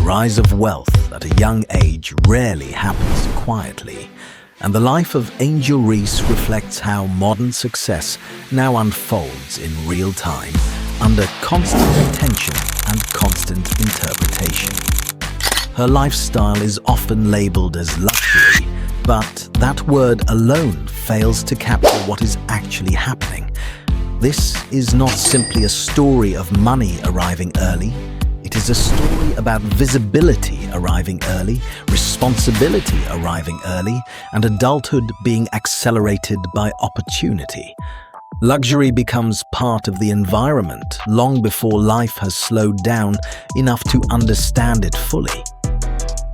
rise of wealth at a young age rarely happens quietly, and the life of Angel Reese reflects how modern success now unfolds in real time, under constant attention and constant interpretation. Her lifestyle is often labeled as luxury, but that word alone fails to capture what is actually happening. This is not simply a story of money arriving early. It is a story about visibility arriving early, responsibility arriving early, and adulthood being accelerated by opportunity. Luxury becomes part of the environment long before life has slowed down enough to understand it fully.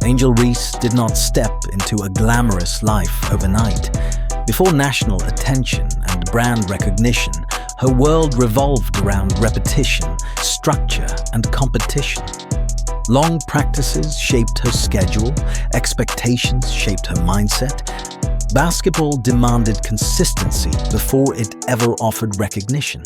Angel Reese did not step into a glamorous life overnight. Before national attention and brand recognition, her world revolved around repetition, structure, and competition. Long practices shaped her schedule, expectations shaped her mindset. Basketball demanded consistency before it ever offered recognition.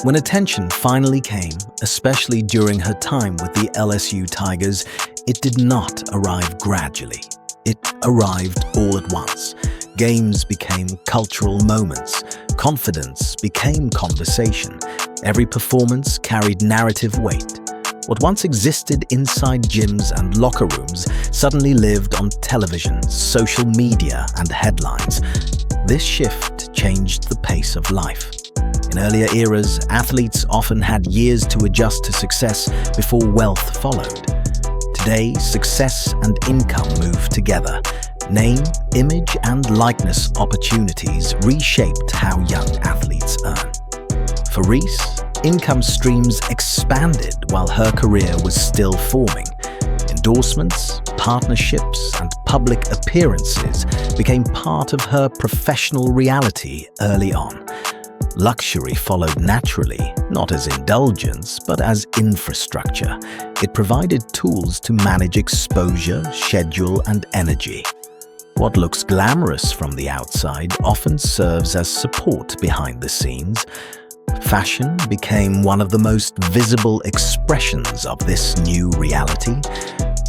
When attention finally came, especially during her time with the LSU Tigers, it did not arrive gradually. It arrived all at once. Games became cultural moments. Confidence became conversation. Every performance carried narrative weight. What once existed inside gyms and locker rooms suddenly lived on television, social media, and headlines. This shift changed the pace of life. In earlier eras, athletes often had years to adjust to success before wealth followed. Today, success and income move together. Name, image, and likeness opportunities reshaped how young athletes earn. For Reese, income streams expanded while her career was still forming. Endorsements, partnerships, and public appearances became part of her professional reality early on. Luxury followed naturally, not as indulgence, but as infrastructure. It provided tools to manage exposure, schedule, and energy. What looks glamorous from the outside often serves as support behind the scenes. Fashion became one of the most visible expressions of this new reality.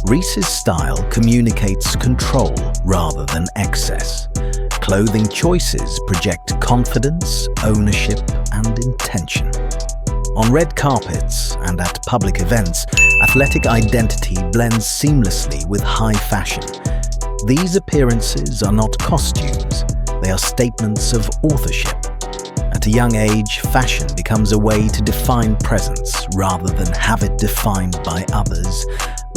Reese's style communicates control rather than excess. Clothing choices project confidence, ownership, and intention. On red carpets and at public events, athletic identity blends seamlessly with high fashion. These appearances are not costumes, they are statements of authorship. At a young age, fashion becomes a way to define presence rather than have it defined by others.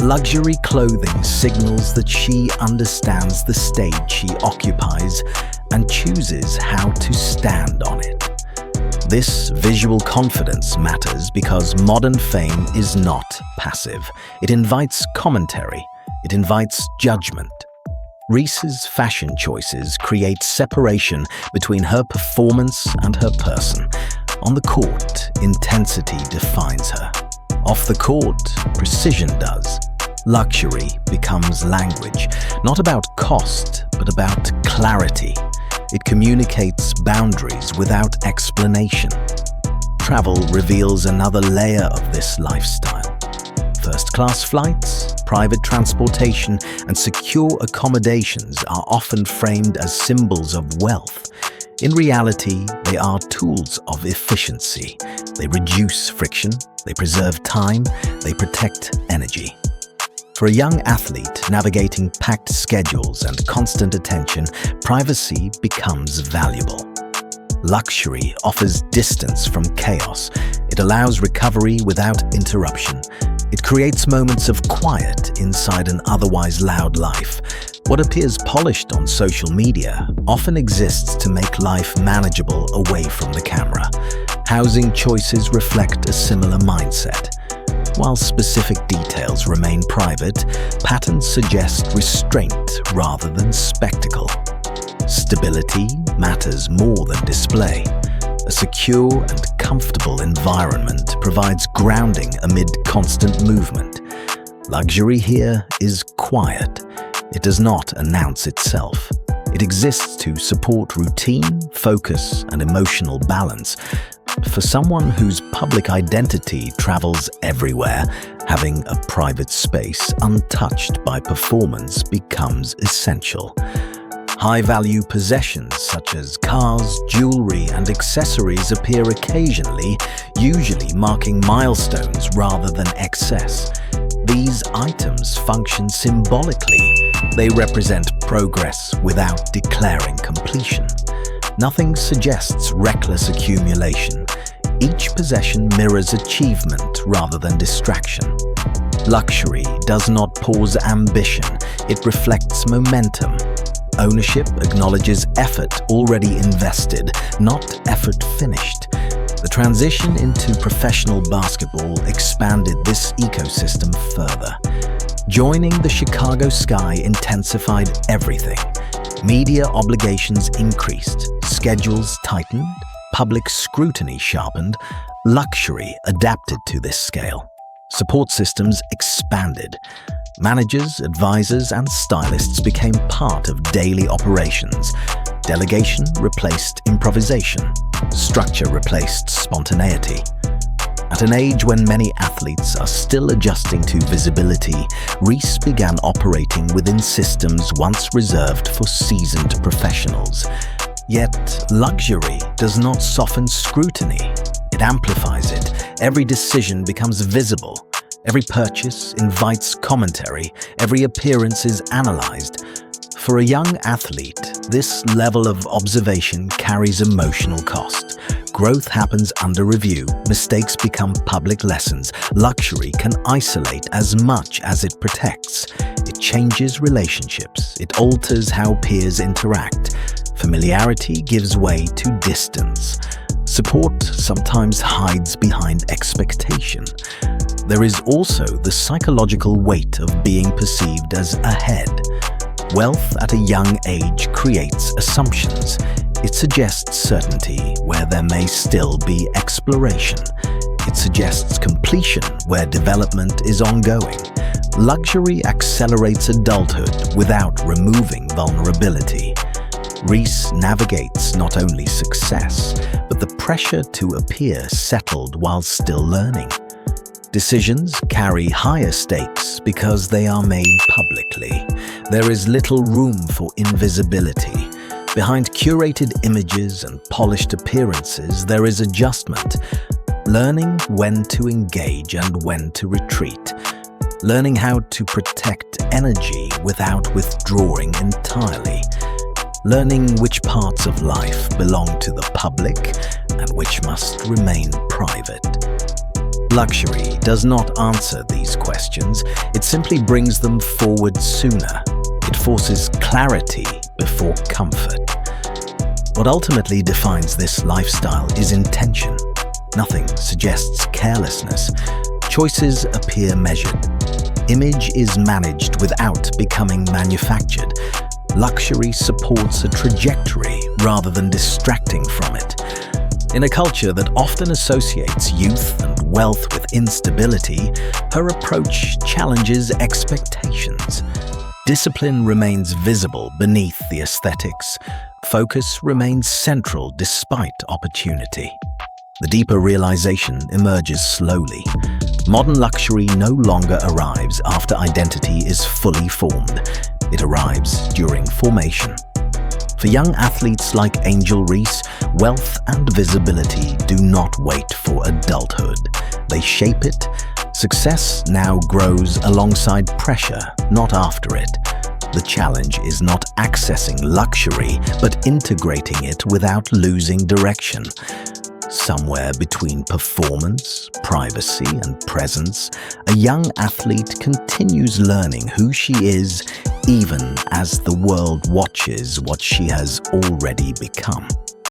Luxury clothing signals that she understands the stage she occupies and chooses how to stand on it. This visual confidence matters because modern fame is not passive. It invites commentary. It invites judgment. Reese's fashion choices create separation between her performance and her person. On the court, intensity defines her. Off the court, precision does. Luxury becomes language, not about cost, but about clarity. It communicates boundaries without explanation. Travel reveals another layer of this lifestyle. First-class flights, private transportation, and secure accommodations are often framed as symbols of wealth. In reality, they are tools of efficiency. They reduce friction, they preserve time, they protect energy. For a young athlete navigating packed schedules and constant attention, privacy becomes valuable. Luxury offers distance from chaos. It allows recovery without interruption. It creates moments of quiet inside an otherwise loud life. What appears polished on social media often exists to make life manageable away from the camera. Housing choices reflect a similar mindset. While specific details remain private, patterns suggest restraint rather than spectacle. Stability matters more than display. A secure and comfortable environment provides grounding amid constant movement. Luxury here is quiet. It does not announce itself. It exists to support routine, focus, and emotional balance. For someone whose public identity travels everywhere, Having a private space untouched by performance becomes essential. High-value possessions such as cars, jewelry, and accessories appear occasionally, usually marking milestones rather than excess. These items function symbolically. They represent progress without declaring completion. Nothing suggests reckless accumulation. Each possession mirrors achievement rather than distraction. Luxury does not pause ambition, it reflects momentum. Ownership acknowledges effort already invested, not effort finished. The transition into professional basketball expanded this ecosystem further. Joining the Chicago Sky intensified everything. Media obligations increased, schedules tightened, public scrutiny sharpened, luxury adapted to this scale. Support systems expanded. Managers, advisors, and stylists became part of daily operations. Delegation replaced improvisation. Structure replaced spontaneity. At an age when many athletes are still adjusting to visibility, Reese began operating within systems once reserved for seasoned professionals. Yet, luxury does not soften scrutiny. It amplifies it. Every decision becomes visible. Every purchase invites commentary. Every appearance is analyzed. For a young athlete, this level of observation carries emotional cost. Growth happens under review. Mistakes become public lessons. Luxury can isolate as much as it protects. It changes relationships. It alters how peers interact. Familiarity gives way to distance. Support sometimes hides behind expectation. There is also the psychological weight of being perceived as ahead. Wealth at a young age creates assumptions. It suggests certainty where there may still be exploration. It suggests completion where development is ongoing. Luxury accelerates adulthood without removing vulnerability. Reese navigates not only success, but the pressure to appear settled while still learning. Decisions carry higher stakes because they are made publicly. There is little room for invisibility. Behind curated images and polished appearances, there is adjustment. Learning when to engage and when to retreat. Learning how to protect energy without withdrawing entirely. Learning which parts of life belong to the public and which must remain private. Luxury does not answer these questions, it simply brings them forward sooner. It forces clarity before comfort. What ultimately defines this lifestyle is intention. Nothing suggests carelessness. Choices appear measured. Image is managed without becoming manufactured. Luxury supports a trajectory rather than distracting from it. In a culture that often associates youth and wealth with instability, her approach challenges expectations. Discipline remains visible beneath the aesthetics. Focus remains central despite opportunity. The deeper realization emerges slowly. Modern luxury no longer arrives after identity is fully formed. It arrives during formation. For young athletes like Angel Reese, wealth and visibility do not wait for adulthood. They shape it. Success now grows alongside pressure, not after it. The challenge is not accessing luxury, but integrating it without losing direction. Somewhere between performance, privacy, and presence, a young athlete continues learning who she is, even as the world watches what she has already become.